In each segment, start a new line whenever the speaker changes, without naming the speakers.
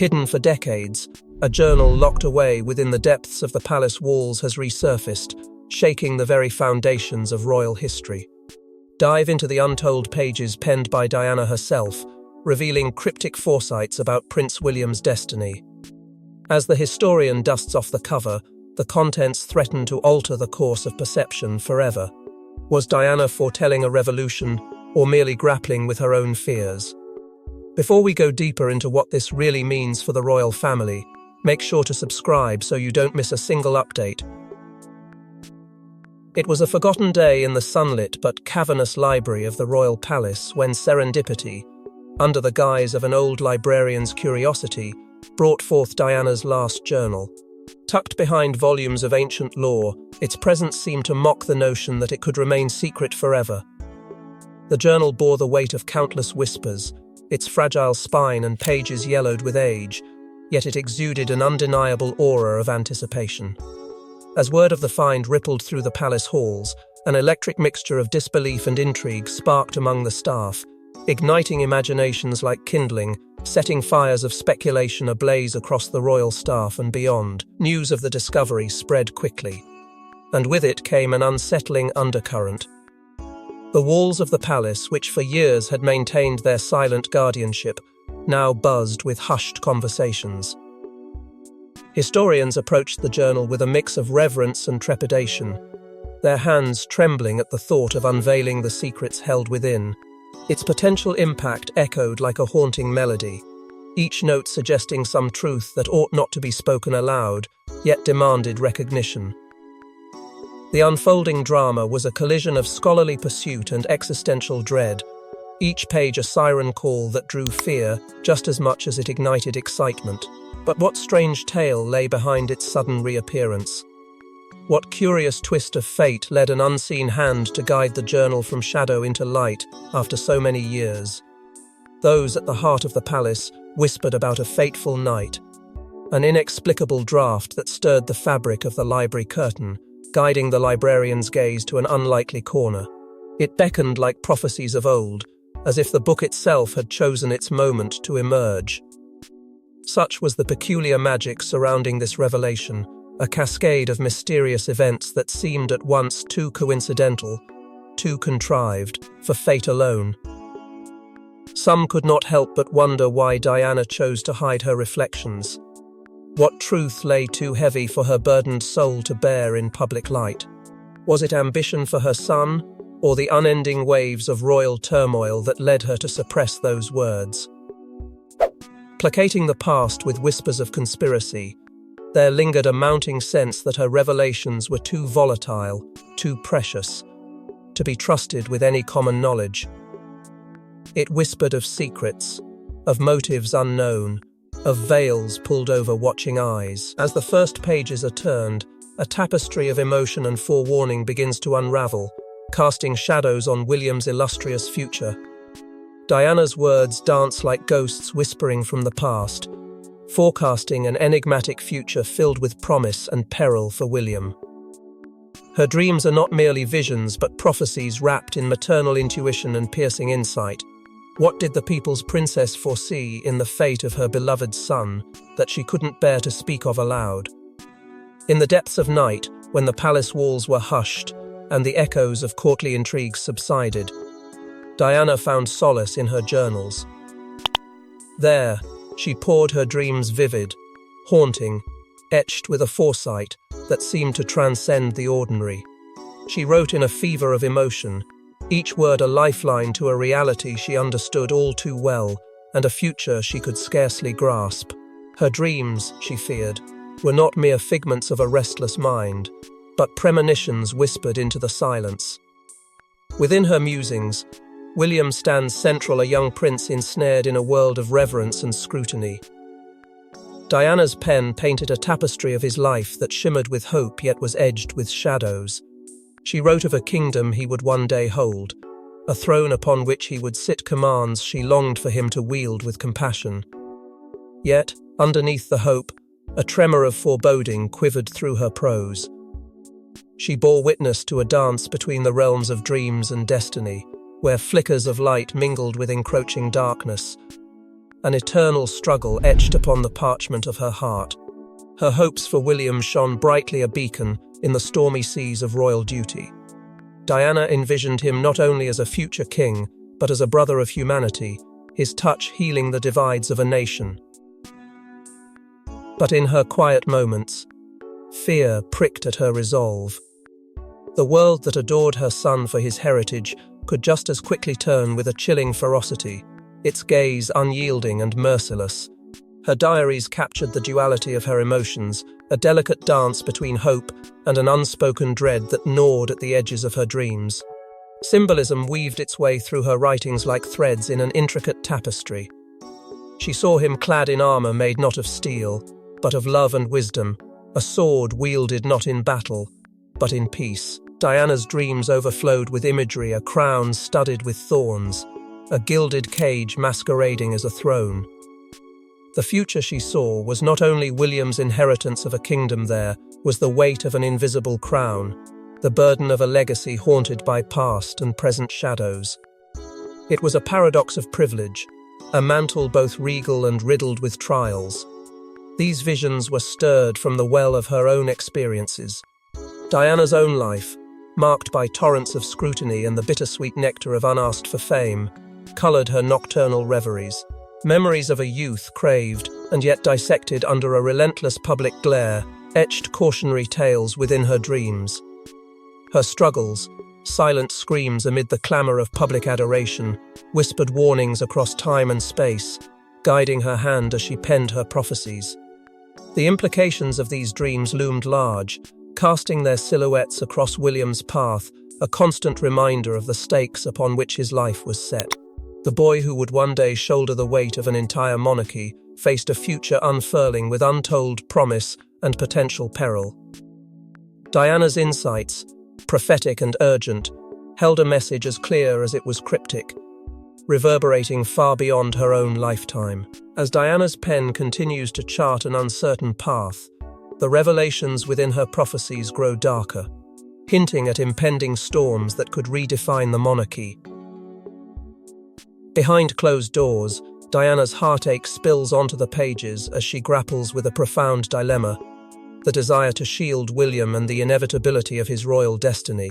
Hidden for decades, a journal locked away within the depths of the palace walls has resurfaced, shaking the very foundations of royal history. Dive into the untold pages penned by Diana herself, revealing cryptic foresights about Prince William's destiny. As the historian dusts off the cover, the contents threaten to alter the course of perception forever. Was Diana foretelling a revolution, or merely grappling with her own fears? Before we go deeper into what this really means for the royal family, make sure to subscribe so you don't miss a single update. It was a forgotten day in the sunlit but cavernous library of the royal palace when serendipity, under the guise of an old librarian's curiosity, brought forth Diana's last journal. Tucked behind volumes of ancient lore, its presence seemed to mock the notion that it could remain secret forever. The journal bore the weight of countless whispers, its fragile spine and pages yellowed with age, yet it exuded an undeniable aura of anticipation. As word of the find rippled through the palace halls, an electric mixture of disbelief and intrigue sparked among the staff, igniting imaginations like kindling, setting fires of speculation ablaze across the royal staff and beyond. News of the discovery spread quickly, and with it came an unsettling undercurrent. The walls of the palace, which for years had maintained their silent guardianship, now buzzed with hushed conversations. Historians approached the journal with a mix of reverence and trepidation, their hands trembling at the thought of unveiling the secrets held within. Its potential impact echoed like a haunting melody, each note suggesting some truth that ought not to be spoken aloud, yet demanded recognition. The unfolding drama was a collision of scholarly pursuit and existential dread, each page a siren call that drew fear just as much as it ignited excitement. But what strange tale lay behind its sudden reappearance? What curious twist of fate led an unseen hand to guide the journal from shadow into light after so many years? Those at the heart of the palace whispered about a fateful night, an inexplicable draught that stirred the fabric of the library curtain, guiding the librarian's gaze to an unlikely corner. It beckoned like prophecies of old, as if the book itself had chosen its moment to emerge. Such was the peculiar magic surrounding this revelation, a cascade of mysterious events that seemed at once too coincidental, too contrived, for fate alone. Some could not help but wonder why Diana chose to hide her reflections. What truth lay too heavy for her burdened soul to bear in public light? Was it ambition for her son, or the unending waves of royal turmoil that led her to suppress those words? Placating the past with whispers of conspiracy, there lingered a mounting sense that her revelations were too volatile, too precious, to be trusted with any common knowledge. It whispered of secrets, of motives unknown, of veils pulled over watching eyes. As the first pages are turned, a tapestry of emotion and forewarning begins to unravel, casting shadows on William's illustrious future. Diana's words dance like ghosts whispering from the past, forecasting an enigmatic future filled with promise and peril for William. Her dreams are not merely visions but prophecies wrapped in maternal intuition and piercing insight. What did the people's princess foresee in the fate of her beloved son that she couldn't bear to speak of aloud? In the depths of night, when the palace walls were hushed and the echoes of courtly intrigues subsided, Diana found solace in her journals. There, she poured her dreams vivid, haunting, etched with a foresight that seemed to transcend the ordinary. She wrote in a fever of emotion, each word a lifeline to a reality she understood all too well and a future she could scarcely grasp. Her dreams, she feared, were not mere figments of a restless mind, but premonitions whispered into the silence. Within her musings, William stands central, a young prince ensnared in a world of reverence and scrutiny. Diana's pen painted a tapestry of his life that shimmered with hope yet was edged with shadows. She wrote of a kingdom he would one day hold, a throne upon which he would sit, commands she longed for him to wield with compassion. Yet, underneath the hope, a tremor of foreboding quivered through her prose. She bore witness to a dance between the realms of dreams and destiny, where flickers of light mingled with encroaching darkness. an eternal struggle etched upon the parchment of her heart. Her hopes for William shone brightly a beacon in the stormy seas of royal duty. Diana envisioned him not only as a future king, but as a brother of humanity, his touch healing the divides of a nation. But in her quiet moments, fear pricked at her resolve. The world that adored her son for his heritage could just as quickly turn with a chilling ferocity, its gaze unyielding and merciless. Her diaries captured the duality of her emotions, a delicate dance between hope and an unspoken dread that gnawed at the edges of her dreams. Symbolism weaved its way through her writings like threads in an intricate tapestry. She saw him clad in armor made not of steel, but of love and wisdom, a sword wielded not in battle, but in peace. Diana's dreams overflowed with imagery, a crown studded with thorns, a gilded cage masquerading as a throne. The future she saw was not only William's inheritance of a kingdom, there was the weight of an invisible crown, the burden of a legacy haunted by past and present shadows. It was a paradox of privilege, a mantle both regal and riddled with trials. These visions were stirred from the well of her own experiences. Diana's own life, marked by torrents of scrutiny and the bittersweet nectar of unasked for fame, coloured her nocturnal reveries. Memories of a youth craved and yet dissected under a relentless public glare etched cautionary tales within her dreams. Her struggles, silent screams amid the clamour of public adoration, whispered warnings across time and space, guiding her hand as she penned her prophecies. The implications of these dreams loomed large, casting their silhouettes across William's path, a constant reminder of the stakes upon which his life was set. The boy who would one day shoulder the weight of an entire monarchy faced a future unfurling with untold promise and potential peril. Diana's insights, prophetic and urgent, held a message as clear as it was cryptic, reverberating far beyond her own lifetime. As Diana's pen continues to chart an uncertain path, the revelations within her prophecies grow darker, hinting at impending storms that could redefine the monarchy. Behind closed doors, Diana's heartache spills onto the pages as she grapples with a profound dilemma, the desire to shield William and the inevitability of his royal destiny.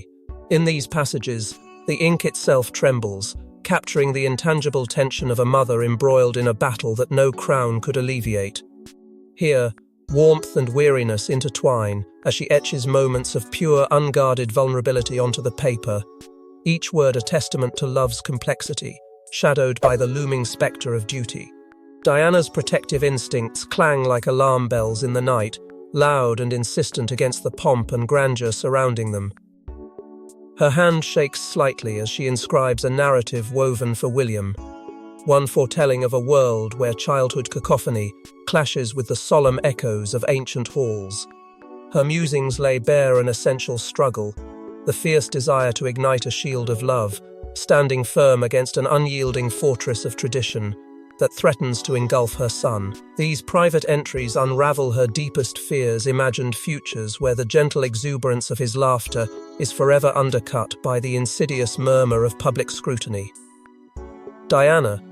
In these passages, the ink itself trembles, capturing the intangible tension of a mother embroiled in a battle that no crown could alleviate. Here, warmth and weariness intertwine as she etches moments of pure, unguarded vulnerability onto the paper, each word a testament to love's complexity, shadowed by the looming spectre of duty. Diana's protective instincts clang like alarm bells in the night, loud and insistent against the pomp and grandeur surrounding them. Her hand shakes slightly as she inscribes a narrative woven for William, one foretelling of a world where childhood cacophony clashes with the solemn echoes of ancient halls. Her musings lay bare an essential struggle, the fierce desire to ignite a shield of love, standing firm against an unyielding fortress of tradition that threatens to engulf her son. These private entries unravel her deepest fears, imagined futures where the gentle exuberance of his laughter is forever undercut by the insidious murmur of public scrutiny. Diana,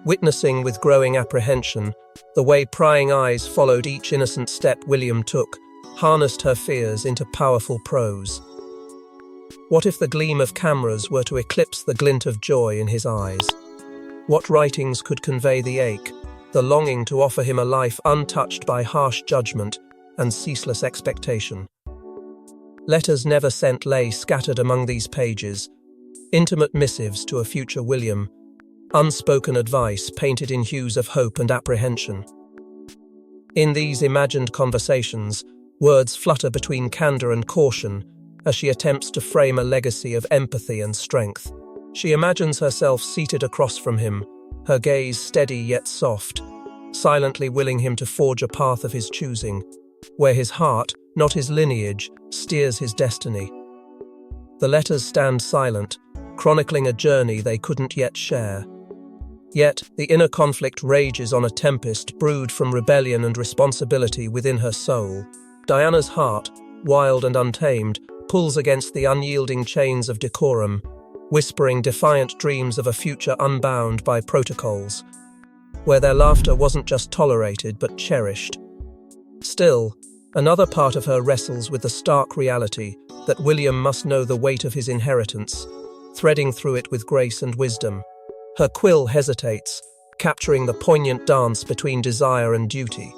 witnessing with growing apprehension the way prying eyes followed each innocent step William took, harnessed her fears into powerful prose. What if the gleam of cameras were to eclipse the glint of joy in his eyes? What writings could convey the ache, the longing to offer him a life untouched by harsh judgment and ceaseless expectation? Letters never sent lay scattered among these pages, intimate missives to a future William, unspoken advice painted in hues of hope and apprehension. In these imagined conversations, words flutter between candor and caution as she attempts to frame a legacy of empathy and strength. She imagines herself seated across from him, her gaze steady yet soft, silently willing him to forge a path of his choosing, where his heart, not his lineage, steers his destiny. The letters stand silent, chronicling a journey they couldn't yet share. Yet, the inner conflict rages on a tempest brewed from rebellion and responsibility within her soul. Diana's heart, wild and untamed, pulls against the unyielding chains of decorum, whispering defiant dreams of a future unbound by protocols. where their laughter wasn't just tolerated but cherished. Still, another part of her wrestles with the stark reality that William must know the weight of his inheritance, threading through it with grace and wisdom. Her quill hesitates, capturing the poignant dance between desire and duty.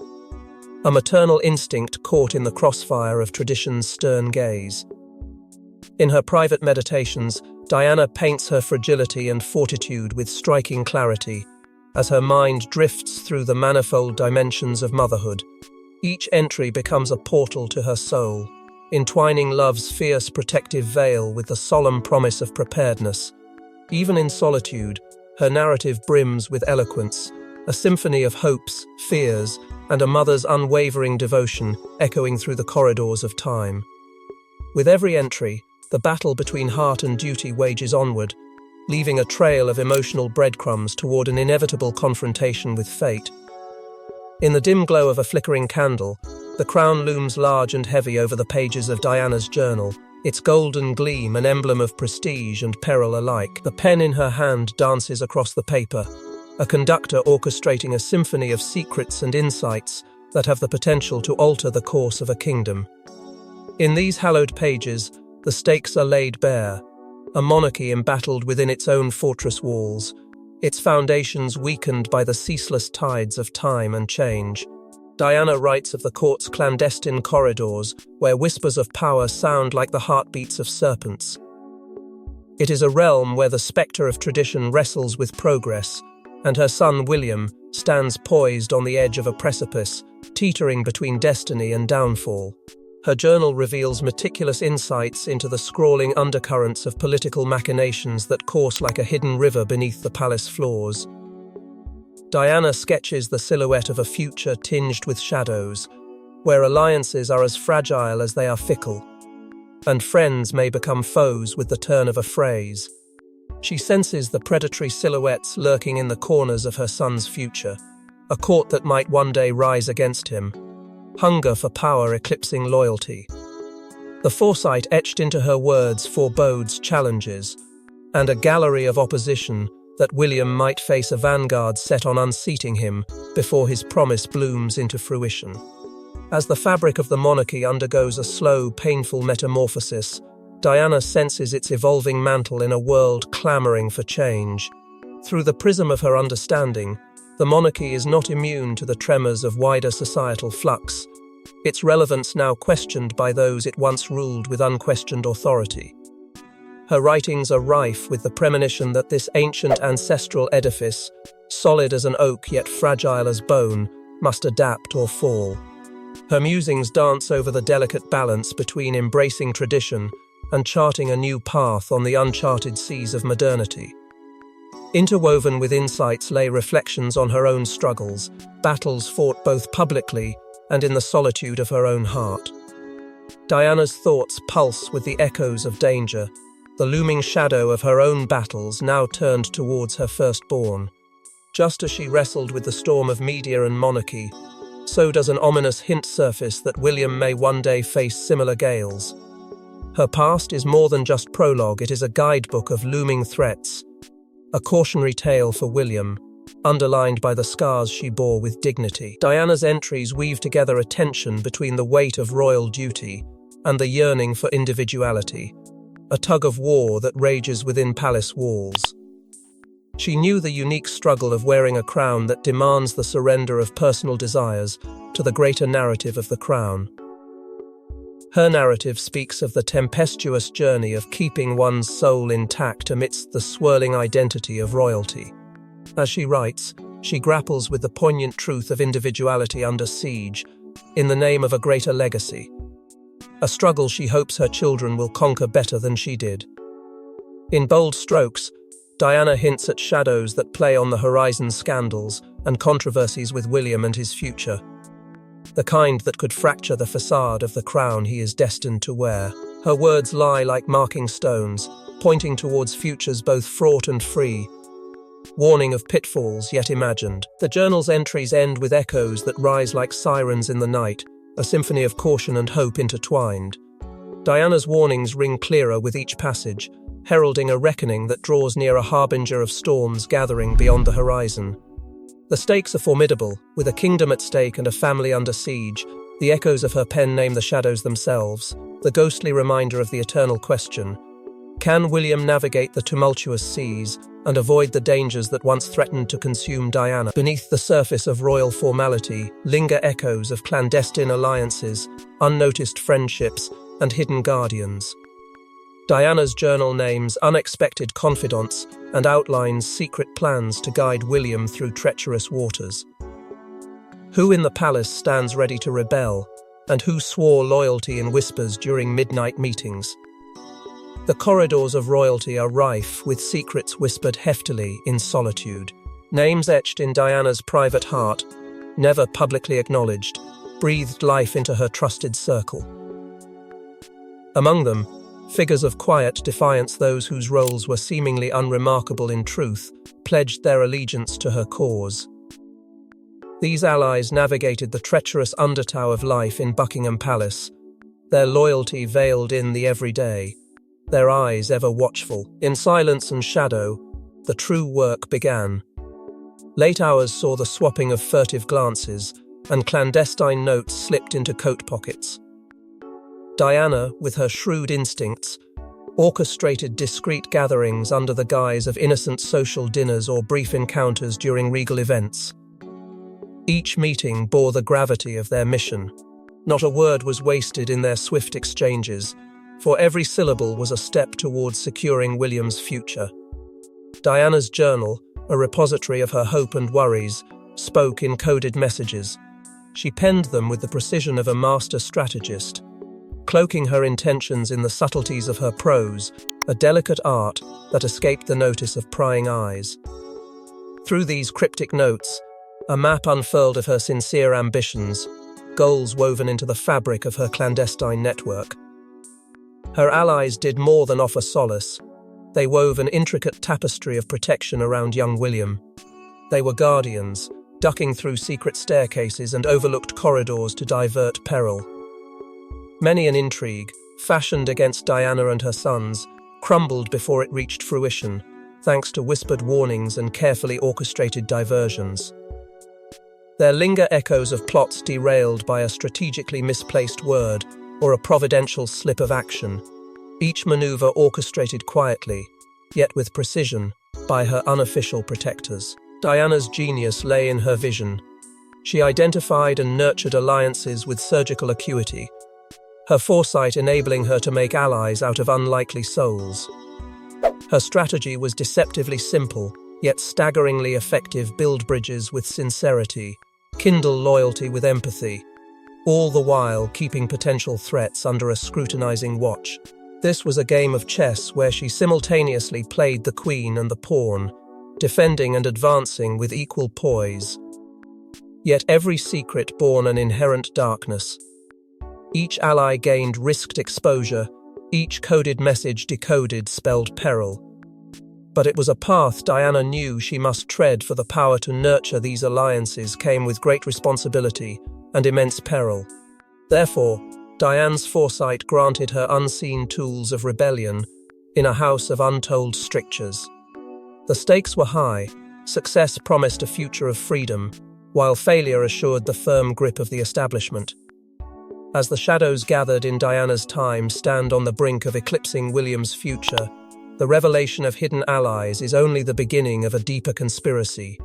A maternal instinct caught in the crossfire of tradition's stern gaze. In her private meditations, Diana paints her fragility and fortitude with striking clarity, as her mind drifts through the manifold dimensions of motherhood. Each entry becomes a portal to her soul, entwining love's fierce protective veil with the solemn promise of preparedness. Even in solitude, her narrative brims with eloquence, a symphony of hopes, fears, and a mother's unwavering devotion echoing through the corridors of time. With every entry, the battle between heart and duty wages onward, leaving a trail of emotional breadcrumbs toward an inevitable confrontation with fate. In the dim glow of a flickering candle, the crown looms large and heavy over the pages of Diana's journal, its golden gleam an emblem of prestige and peril alike. The pen in her hand dances across the paper, a conductor orchestrating a symphony of secrets and insights that have the potential to alter the course of a kingdom. In these hallowed pages, the stakes are laid bare, a monarchy embattled within its own fortress walls, its foundations weakened by the ceaseless tides of time and change. Diana writes of the court's clandestine corridors, where whispers of power sound like the heartbeats of serpents. It is a realm where the spectre of tradition wrestles with progress, and her son William stands poised on the edge of a precipice, teetering between destiny and downfall. Her journal reveals meticulous insights into the scrawling undercurrents of political machinations that course like a hidden river beneath the palace floors. Diana sketches the silhouette of a future tinged with shadows, where alliances are as fragile as they are fickle, and friends may become foes with the turn of a phrase. She senses the predatory silhouettes lurking in the corners of her son's future, a court that might one day rise against him, hunger for power eclipsing loyalty. The foresight etched into her words forebodes challenges, and a gallery of opposition that William might face a vanguard set on unseating him before his promise blooms into fruition. As the fabric of the monarchy undergoes a slow, painful metamorphosis, Diana senses its evolving mantle in a world clamoring for change. Through the prism of her understanding, the monarchy is not immune to the tremors of wider societal flux, its relevance now questioned by those it once ruled with unquestioned authority. Her writings are rife with the premonition that this ancient ancestral edifice, solid as an oak yet fragile as bone, must adapt or fall. Her musings dance over the delicate balance between embracing tradition and charting a new path on the uncharted seas of modernity. Interwoven with insights lay reflections on her own struggles, battles fought both publicly and in the solitude of her own heart. Diana's thoughts pulse with the echoes of danger, the looming shadow of her own battles now turned towards her firstborn. Just as she wrestled with the storm of media and monarchy, so does an ominous hint surface that William may one day face similar gales. Her past is more than just prologue, it is a guidebook of looming threats, a cautionary tale for William, underlined by the scars she bore with dignity. Diana's entries weave together a tension between the weight of royal duty and the yearning for individuality, a tug-of-war that rages within palace walls. She knew the unique struggle of wearing a crown that demands the surrender of personal desires to the greater narrative of the crown. Her narrative speaks of the tempestuous journey of keeping one's soul intact amidst the swirling identity of royalty. As she writes, she grapples with the poignant truth of individuality under siege, in the name of a greater legacy. A struggle she hopes her children will conquer better than she did. In bold strokes, Diana hints at shadows that play on the horizon's scandals and controversies with William and his future, the kind that could fracture the facade of the crown he is destined to wear. Her words lie like marking stones, pointing towards futures both fraught and free, warning of pitfalls yet imagined. The journal's entries end with echoes that rise like sirens in the night, a symphony of caution and hope intertwined. Diana's warnings ring clearer with each passage, heralding a reckoning that draws near, a harbinger of storms gathering beyond the horizon. The stakes are formidable, with a kingdom at stake and a family under siege. The echoes of her pen name the shadows themselves, the ghostly reminder of the eternal question: can William navigate the tumultuous seas and avoid the dangers that once threatened to consume Diana? Beneath the surface of royal formality linger echoes of clandestine alliances, unnoticed friendships, and hidden guardians. Diana's journal names unexpected confidants and outlines secret plans to guide William through treacherous waters. Who in the palace stands ready to rebel, and who swore loyalty in whispers during midnight meetings? The corridors of royalty are rife with secrets whispered heftily in solitude. Names etched in Diana's private heart, never publicly acknowledged, breathed life into her trusted circle. Among them, figures of quiet defiance, those whose roles were seemingly unremarkable in truth, pledged their allegiance to her cause. These allies navigated the treacherous undertow of life in Buckingham Palace, their loyalty veiled in the everyday, their eyes ever watchful. In silence and shadow, the true work began. Late hours saw the swapping of furtive glances, and clandestine notes slipped into coat pockets. Diana, with her shrewd instincts, orchestrated discreet gatherings under the guise of innocent social dinners or brief encounters during regal events. Each meeting bore the gravity of their mission. Not a word was wasted in their swift exchanges, for every syllable was a step towards securing William's future. Diana's journal, a repository of her hope and worries, spoke in coded messages. She penned them with the precision of a master strategist, cloaking her intentions in the subtleties of her prose, a delicate art that escaped the notice of prying eyes. Through these cryptic notes, a map unfurled of her sincere ambitions, goals woven into the fabric of her clandestine network. Her allies did more than offer solace. They wove an intricate tapestry of protection around young William. They were guardians, ducking through secret staircases and overlooked corridors to divert peril. Many an intrigue, fashioned against Diana and her sons, crumbled before it reached fruition, thanks to whispered warnings and carefully orchestrated diversions. There linger echoes of plots derailed by a strategically misplaced word or a providential slip of action, each maneuver orchestrated quietly, yet with precision, by her unofficial protectors. Diana's genius lay in her vision. She identified and nurtured alliances with surgical acuity, her foresight enabling her to make allies out of unlikely souls. Her strategy was deceptively simple, yet staggeringly effective: build bridges with sincerity, kindle loyalty with empathy, all the while keeping potential threats under a scrutinizing watch. This was a game of chess where she simultaneously played the queen and the pawn, defending and advancing with equal poise. Yet every secret bore an inherent darkness. Each ally gained risked exposure, each coded message decoded spelled peril. But it was a path Diana knew she must tread, for the power to nurture these alliances came with great responsibility and immense peril. Therefore, Diana's foresight granted her unseen tools of rebellion in a house of untold strictures. The stakes were high, success promised a future of freedom, while failure assured the firm grip of the establishment. As the shadows gathered in Diana's time stand on the brink of eclipsing William's future, the revelation of hidden allies is only the beginning of a deeper conspiracy.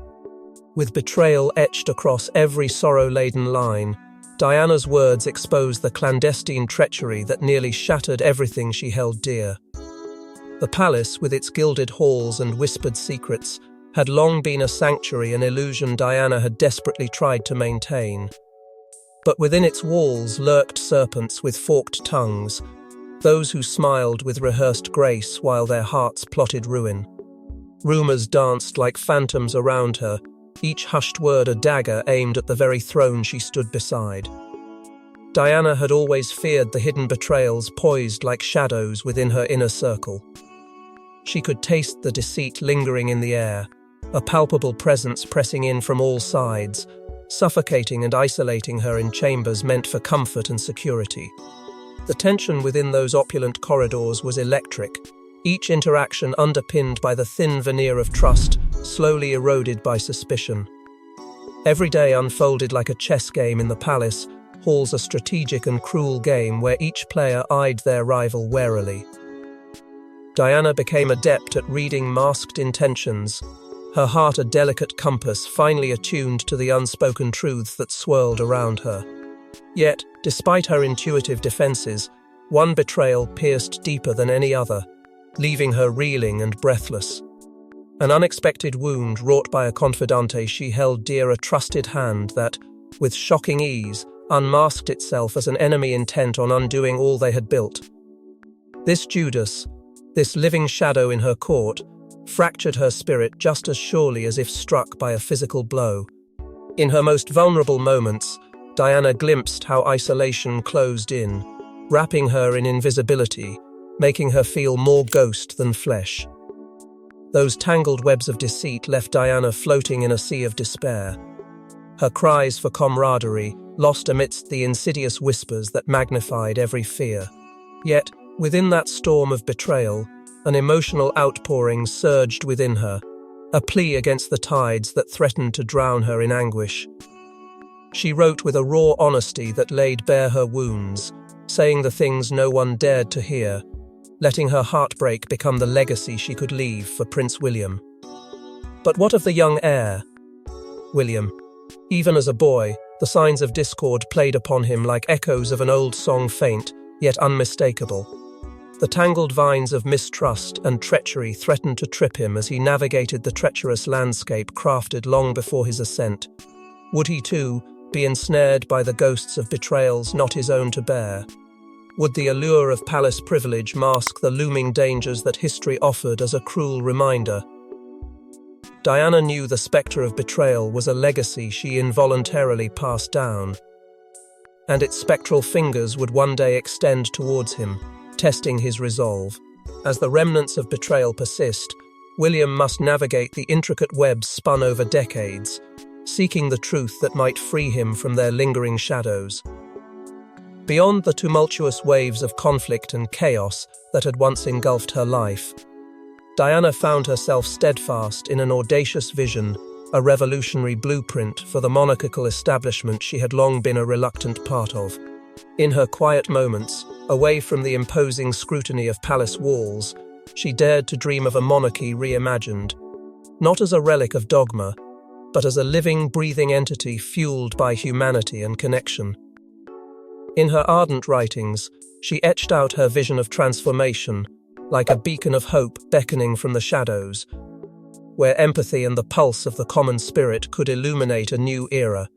With betrayal etched across every sorrow-laden line, Diana's words expose the clandestine treachery that nearly shattered everything she held dear. The palace, with its gilded halls and whispered secrets, had long been a sanctuary, an illusion Diana had desperately tried to maintain. But within its walls lurked serpents with forked tongues, those who smiled with rehearsed grace while their hearts plotted ruin. Rumors danced like phantoms around her, each hushed word a dagger aimed at the very throne she stood beside. Diana had always feared the hidden betrayals poised like shadows within her inner circle. She could taste the deceit lingering in the air, a palpable presence pressing in from all sides, suffocating and isolating her in chambers meant for comfort and security. The tension within those opulent corridors was electric, each interaction underpinned by the thin veneer of trust, slowly eroded by suspicion. Every day unfolded like a chess game in the palace, halls a strategic and cruel game where each player eyed their rival warily. Diana became adept at reading masked intentions, her heart a delicate compass finely attuned to the unspoken truths that swirled around her. Yet, despite her intuitive defenses, one betrayal pierced deeper than any other, leaving her reeling and breathless. An unexpected wound wrought by a confidante she held dear, a trusted hand that, with shocking ease, unmasked itself as an enemy intent on undoing all they had built. This Judas, this living shadow in her court, fractured her spirit just as surely as if struck by a physical blow. In her most vulnerable moments, Diana glimpsed how isolation closed in, wrapping her in invisibility, making her feel more ghost than flesh. Those tangled webs of deceit left Diana floating in a sea of despair. Her cries for camaraderie lost amidst the insidious whispers that magnified every fear. Yet, within that storm of betrayal, an emotional outpouring surged within her, a plea against the tides that threatened to drown her in anguish. She wrote with a raw honesty that laid bare her wounds, saying the things no one dared to hear, letting her heartbreak become the legacy she could leave for Prince William. But what of the young heir? William. Even as a boy, the signs of discord played upon him like echoes of an old song, faint, yet unmistakable. The tangled vines of mistrust and treachery threatened to trip him as he navigated the treacherous landscape crafted long before his ascent. Would he, too, be ensnared by the ghosts of betrayals not his own to bear? Would the allure of palace privilege mask the looming dangers that history offered as a cruel reminder? Diana knew the spectre of betrayal was a legacy she involuntarily passed down, and its spectral fingers would one day extend towards him, testing his resolve. As the remnants of betrayal persist, William must navigate the intricate webs spun over decades, seeking the truth that might free him from their lingering shadows. Beyond the tumultuous waves of conflict and chaos that had once engulfed her life, Diana found herself steadfast in an audacious vision, a revolutionary blueprint for the monarchical establishment she had long been a reluctant part of. In her quiet moments, away from the imposing scrutiny of palace walls, she dared to dream of a monarchy reimagined, not as a relic of dogma, but as a living, breathing entity fueled by humanity and connection. In her ardent writings, she etched out her vision of transformation, like a beacon of hope beckoning from the shadows, where empathy and the pulse of the common spirit could illuminate a new era.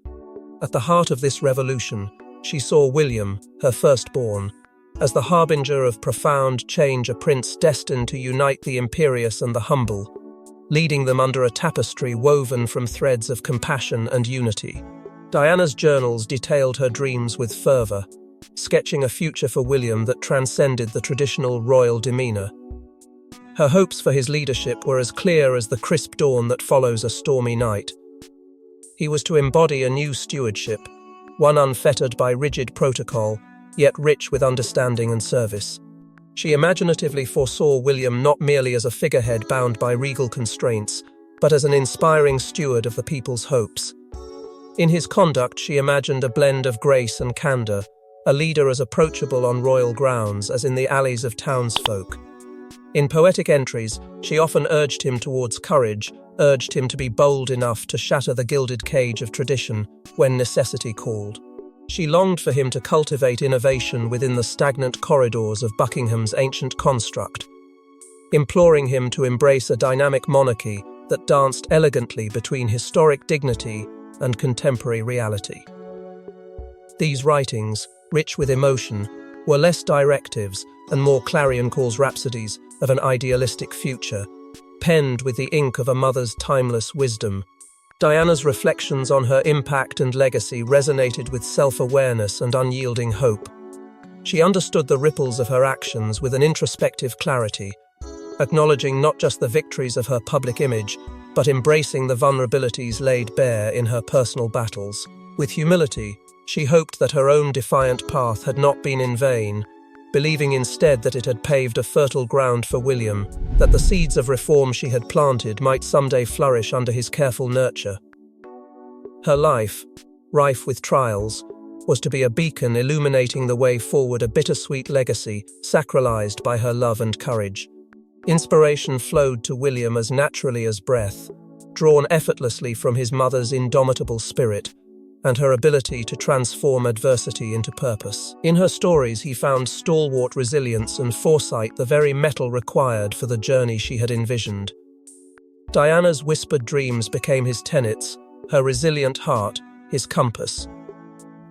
At the heart of this revolution, she saw William, her firstborn, as the harbinger of profound change, a prince destined to unite the imperious and the humble, leading them under a tapestry woven from threads of compassion and unity. Diana's journals detailed her dreams with fervour, sketching a future for William that transcended the traditional royal demeanour. Her hopes for his leadership were as clear as the crisp dawn that follows a stormy night. He was to embody a new stewardship, one unfettered by rigid protocol, yet rich with understanding and service. She imaginatively foresaw William not merely as a figurehead bound by regal constraints, but as an inspiring steward of the people's hopes. In his conduct, she imagined a blend of grace and candour, a leader as approachable on royal grounds as in the alleys of townsfolk. In poetic entries, she often urged him towards courage, urged him to be bold enough to shatter the gilded cage of tradition when necessity called. She longed for him to cultivate innovation within the stagnant corridors of Buckingham's ancient construct, imploring him to embrace a dynamic monarchy that danced elegantly between historic dignity and contemporary reality. These writings, rich with emotion, were less directives and more clarion calls, rhapsodies of an idealistic future, penned with the ink of a mother's timeless wisdom. Diana's reflections on her impact and legacy resonated with self-awareness and unyielding hope. She understood the ripples of her actions with an introspective clarity, acknowledging not just the victories of her public image, but embracing the vulnerabilities laid bare in her personal battles. With humility, she hoped that her own defiant path had not been in vain, believing instead that it had paved a fertile ground for William, that the seeds of reform she had planted might someday flourish under his careful nurture. Her life, rife with trials, was to be a beacon illuminating the way forward, a bittersweet legacy sacralized by her love and courage. Inspiration flowed to William as naturally as breath, drawn effortlessly from his mother's indomitable spirit and her ability to transform adversity into purpose. In her stories, he found stalwart resilience and foresight, the very metal required for the journey she had envisioned. Diana's whispered dreams became his tenets, her resilient heart his compass.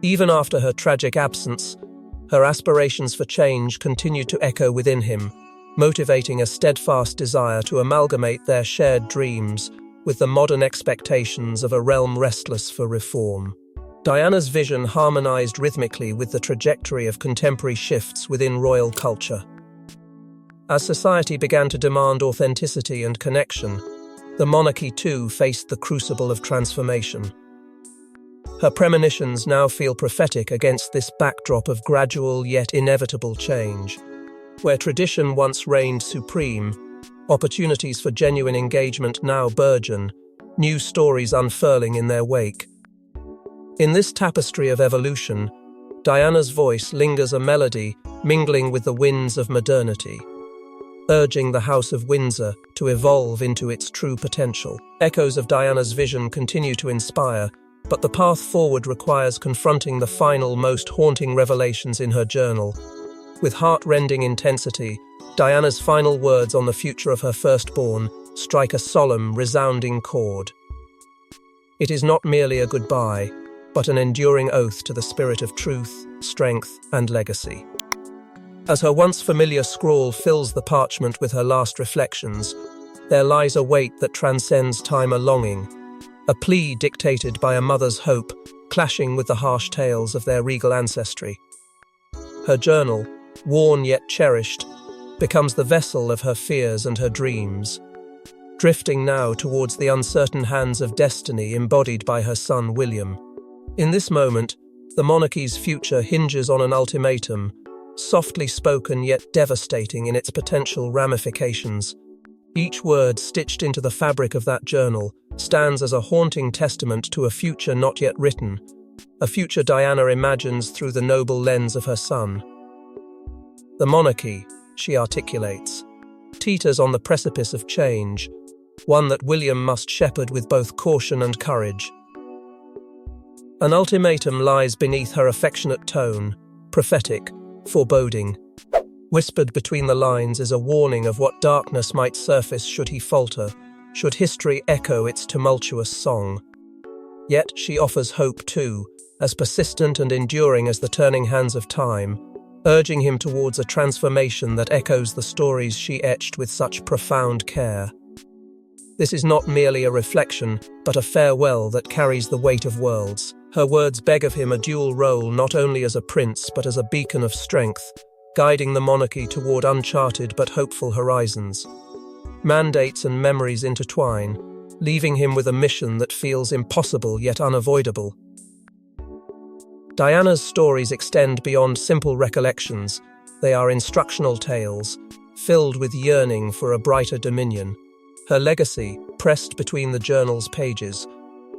Even after her tragic absence, her aspirations for change continued to echo within him, motivating a steadfast desire to amalgamate their shared dreams with the modern expectations of a realm restless for reform. Diana's vision harmonized rhythmically with the trajectory of contemporary shifts within royal culture. As society began to demand authenticity and connection, the monarchy too faced the crucible of transformation. Her premonitions now feel prophetic against this backdrop of gradual yet inevitable change. Where tradition once reigned supreme, opportunities for genuine engagement now burgeon, new stories unfurling in their wake. In this tapestry of evolution, Diana's voice lingers a melody mingling with the winds of modernity, urging the House of Windsor to evolve into its true potential. Echoes of Diana's vision continue to inspire, but the path forward requires confronting the final, most haunting revelations in her journal. With heart-rending intensity, Diana's final words on the future of her firstborn strike a solemn, resounding chord. It is not merely a goodbye, but an enduring oath to the spirit of truth, strength, and legacy. As her once familiar scrawl fills the parchment with her last reflections, there lies a weight that transcends time, a longing, a plea dictated by a mother's hope, clashing with the harsh tales of their regal ancestry. Her journal, worn yet cherished, becomes the vessel of her fears and her dreams, drifting now towards the uncertain hands of destiny embodied by her son William. In this moment, the monarchy's future hinges on an ultimatum, softly spoken yet devastating in its potential ramifications. Each word stitched into the fabric of that journal stands as a haunting testament to a future not yet written, a future Diana imagines through the noble lens of her son. The monarchy, she articulates, teeters on the precipice of change, one that William must shepherd with both caution and courage. An ultimatum lies beneath her affectionate tone, prophetic, foreboding. Whispered between the lines is a warning of what darkness might surface should he falter, should history echo its tumultuous song. Yet she offers hope too, as persistent and enduring as the turning hands of time, urging him towards a transformation that echoes the stories she etched with such profound care. This is not merely a reflection, but a farewell that carries the weight of worlds. Her words beg of him a dual role, not only as a prince but as a beacon of strength, guiding the monarchy toward uncharted but hopeful horizons. Mandates and memories intertwine, leaving him with a mission that feels impossible yet unavoidable. Diana's stories extend beyond simple recollections. They are instructional tales, filled with yearning for a brighter dominion. Her legacy, pressed between the journal's pages,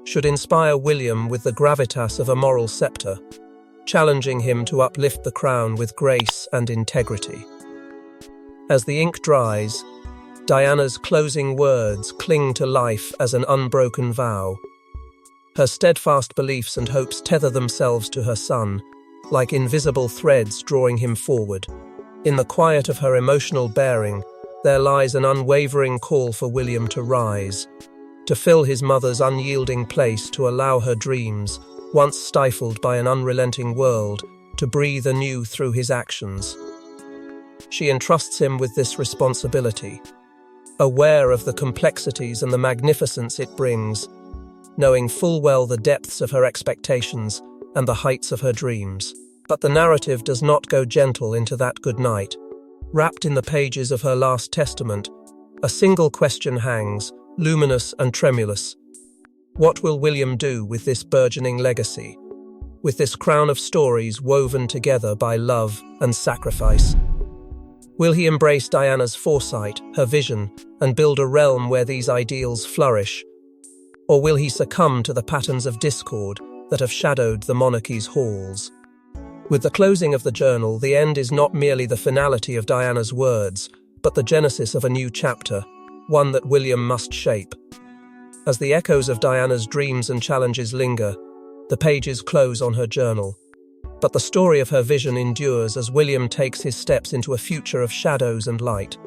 should inspire William with the gravitas of a moral scepter, challenging him to uplift the crown with grace and integrity. As the ink dries, Diana's closing words cling to life as an unbroken vow. Her steadfast beliefs and hopes tether themselves to her son, like invisible threads drawing him forward. In the quiet of her emotional bearing, there lies an unwavering call for William to rise, to fill his mother's unyielding place, to allow her dreams, once stifled by an unrelenting world, to breathe anew through his actions. She entrusts him with this responsibility, aware of the complexities and the magnificence it brings, knowing full well the depths of her expectations and the heights of her dreams. But the narrative does not go gentle into that good night. Wrapped in the pages of her last testament, a single question hangs, luminous and tremulous. What will William do with this burgeoning legacy, with this crown of stories woven together by love and sacrifice? Will he embrace Diana's foresight, her vision, and build a realm where these ideals flourish? Or will he succumb to the patterns of discord that have shadowed the monarchy's halls? With the closing of the journal, the end is not merely the finality of Diana's words, but the genesis of a new chapter, one that William must shape. As the echoes of Diana's dreams and challenges linger, the pages close on her journal. But the story of her vision endures as William takes his steps into a future of shadows and light.